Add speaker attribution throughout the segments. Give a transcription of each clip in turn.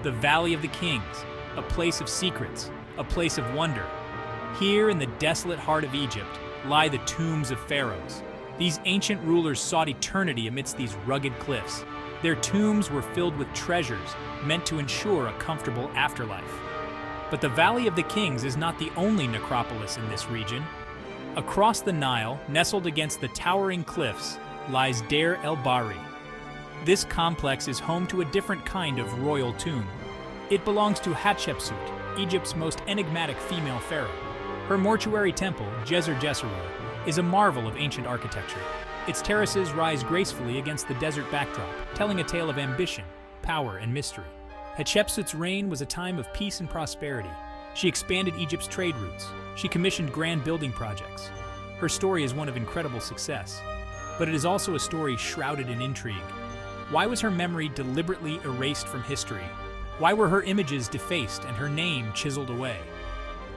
Speaker 1: the Valley of the Kings, a place of secrets, a place of wonder. Here in the desolate heart of Egypt lie the tombs of pharaohs. These ancient rulers sought eternity amidst these rugged cliffs. Their tombs were filled with treasures meant to ensure a comfortable afterlife. But the Valley of the Kings is not the only necropolis in this region. Across the Nile, nestled against the towering cliffs, lies Deir el-Bahri. This complex is home to a different kind of royal tomb. It belongs to Hatshepsut, Egypt's most enigmatic female pharaoh. Her mortuary temple, Djeser, is a marvel of ancient architecture. Its terraces rise gracefully against the desert backdrop, telling a tale of ambition, power, and mystery. Hatshepsut's reign was a time of peace and prosperity. She expanded Egypt's trade routes. She commissioned grand building projects. Her story is one of incredible success, but it is also a story shrouded in intrigue. Why was her memory deliberately erased from history? Why were her images defaced and her name chiseled away?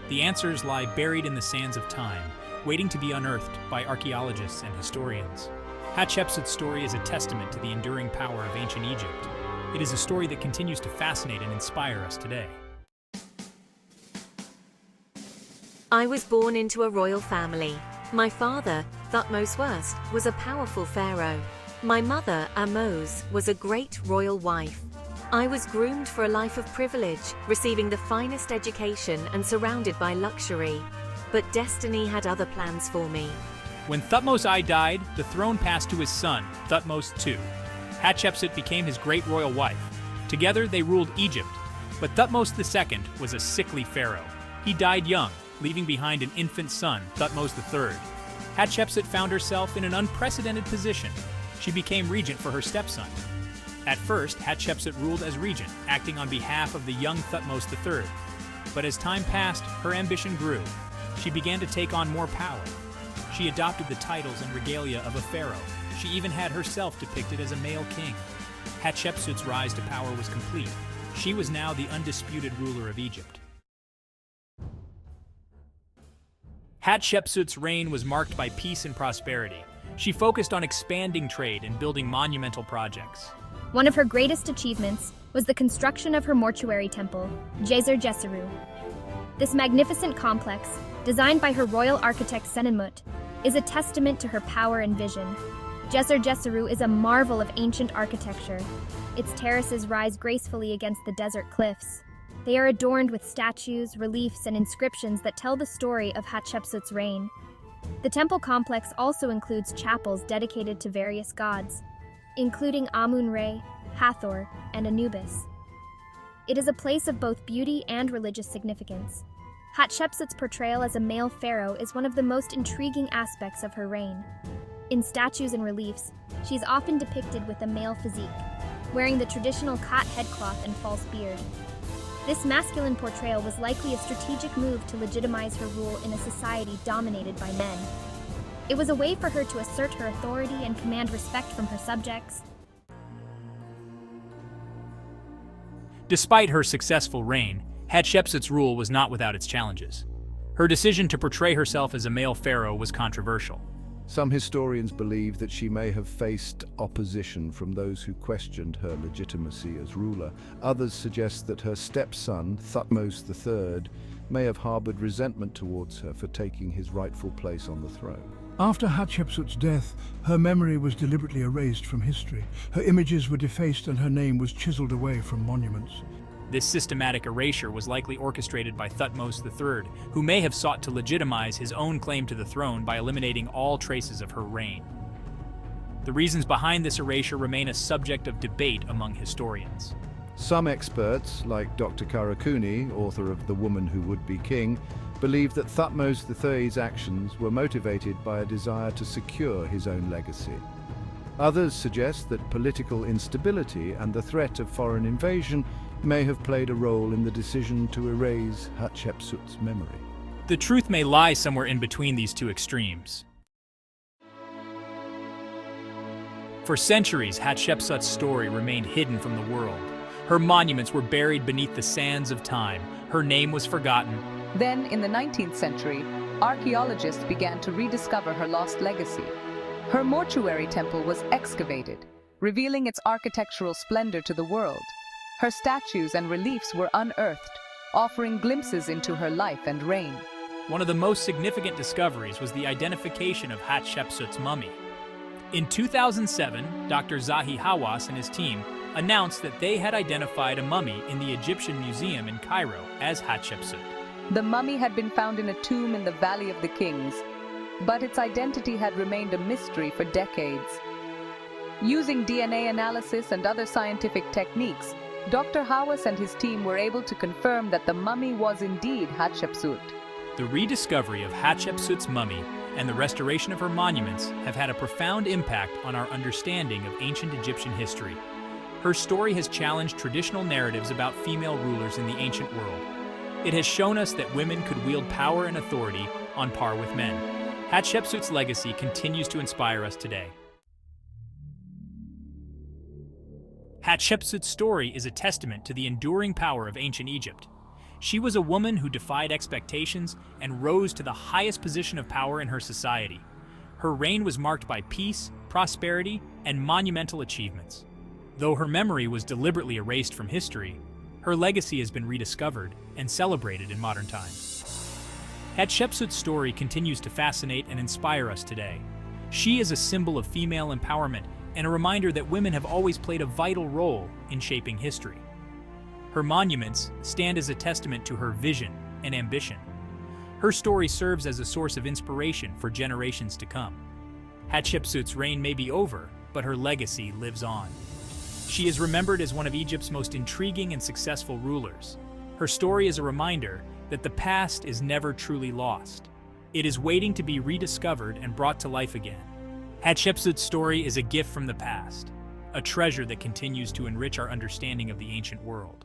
Speaker 1: The answers lie buried in the sands of time, waiting to be unearthed by archaeologists and historians. Hatshepsut's story is a testament to the enduring power of ancient Egypt. It is a story that continues to fascinate and inspire us today.
Speaker 2: I was born into a royal family. My father, Thutmose I, was a powerful pharaoh. My mother, Ahmose, was a great royal wife. I was groomed for a life of privilege, receiving the finest education and surrounded by luxury. But destiny had other plans for me.
Speaker 1: When Thutmose I died, the throne passed to his son, Thutmose II. Hatshepsut became his great royal wife. Together, they ruled Egypt. But Thutmose II was a sickly pharaoh. He died young, leaving behind an infant son, Thutmose III. Hatshepsut found herself in an unprecedented position. She became regent for her stepson. At first, Hatshepsut ruled as regent, acting on behalf of the young Thutmose III. But as time passed, her ambition grew. She began to take on more power. She adopted the titles and regalia of a pharaoh. She even had herself depicted as a male king. Hatshepsut's rise to power was complete. She was now the undisputed ruler of Egypt. Hatshepsut's reign was marked by peace and prosperity. She focused on expanding trade and building monumental projects.
Speaker 3: One of her greatest achievements was the construction of her mortuary temple, Djeser. This magnificent complex, designed by her royal architect Senenmut, is a testament to her power and vision. Djeser is a marvel of ancient architecture. Its terraces rise gracefully against the desert cliffs. They are adorned with statues, reliefs, and inscriptions that tell the story of Hatshepsut's reign. The temple complex also includes chapels dedicated to various gods, including Amun-Re, Hathor, and Anubis. It is a place of both beauty and religious significance. Hatshepsut's portrayal as a male pharaoh is one of the most intriguing aspects of her reign. In statues and reliefs, she is often depicted with a male physique, wearing the traditional khat headcloth and false beard. This masculine portrayal was likely a strategic move to legitimize her rule in a society dominated by men. It was a way for her to assert her authority and command respect from her subjects.
Speaker 1: Despite her successful reign, Hatshepsut's rule was not without its challenges. Her decision to portray herself as a male pharaoh was controversial.
Speaker 4: Some historians believe that she may have faced opposition from those who questioned her legitimacy as ruler. Others suggest that her stepson, Thutmose III, may have harbored resentment towards her for taking his rightful place on the throne.
Speaker 5: After Hatshepsut's death, her memory was deliberately erased from history. Her images were defaced and her name was chiseled away from monuments.
Speaker 1: This systematic erasure was likely orchestrated by Thutmose III, who may have sought to legitimize his own claim to the throne by eliminating all traces of her reign. The reasons behind this erasure remain a subject of debate among historians.
Speaker 4: Some experts, like Dr. Karakuni, author of The Woman Who Would Be King, believe that Thutmose III's actions were motivated by a desire to secure his own legacy. Others suggest that political instability and the threat of foreign invasion may have played a role in the decision to erase Hatshepsut's memory.
Speaker 1: The truth may lie somewhere in between these two extremes. For centuries, Hatshepsut's story remained hidden from the world. Her monuments were buried beneath the sands of time. Her name was forgotten.
Speaker 6: Then, in the 19th century, archaeologists began to rediscover her lost legacy. Her mortuary temple was excavated, revealing its architectural splendor to the world. Her statues and reliefs were unearthed, offering glimpses into her life and reign.
Speaker 1: One of the most significant discoveries was the identification of Hatshepsut's mummy. In 2007, Dr. Zahi Hawass and his team announced that they had identified a mummy in the Egyptian Museum in Cairo as Hatshepsut.
Speaker 6: The mummy had been found in a tomb in the Valley of the Kings, but its identity had remained a mystery for decades. Using DNA analysis and other scientific techniques, Dr. Hawass and his team were able to confirm that the mummy was indeed Hatshepsut.
Speaker 1: The rediscovery of Hatshepsut's mummy and the restoration of her monuments have had a profound impact on our understanding of ancient Egyptian history. Her story has challenged traditional narratives about female rulers in the ancient world. It has shown us that women could wield power and authority on par with men. Hatshepsut's legacy continues to inspire us today. Hatshepsut's story is a testament to the enduring power of ancient Egypt. She was a woman who defied expectations and rose to the highest position of power in her society. Her reign was marked by peace, prosperity, and monumental achievements. Though her memory was deliberately erased from history, her legacy has been rediscovered and celebrated in modern times. Hatshepsut's story continues to fascinate and inspire us today. She is a symbol of female empowerment and a reminder that women have always played a vital role in shaping history. Her monuments stand as a testament to her vision and ambition. Her story serves as a source of inspiration for generations to come. Hatshepsut's reign may be over, but her legacy lives on. She is remembered as one of Egypt's most intriguing and successful rulers. Her story is a reminder that the past is never truly lost. It is waiting to be rediscovered and brought to life again. Hatshepsut's story is a gift from the past, a treasure that continues to enrich our understanding of the ancient world.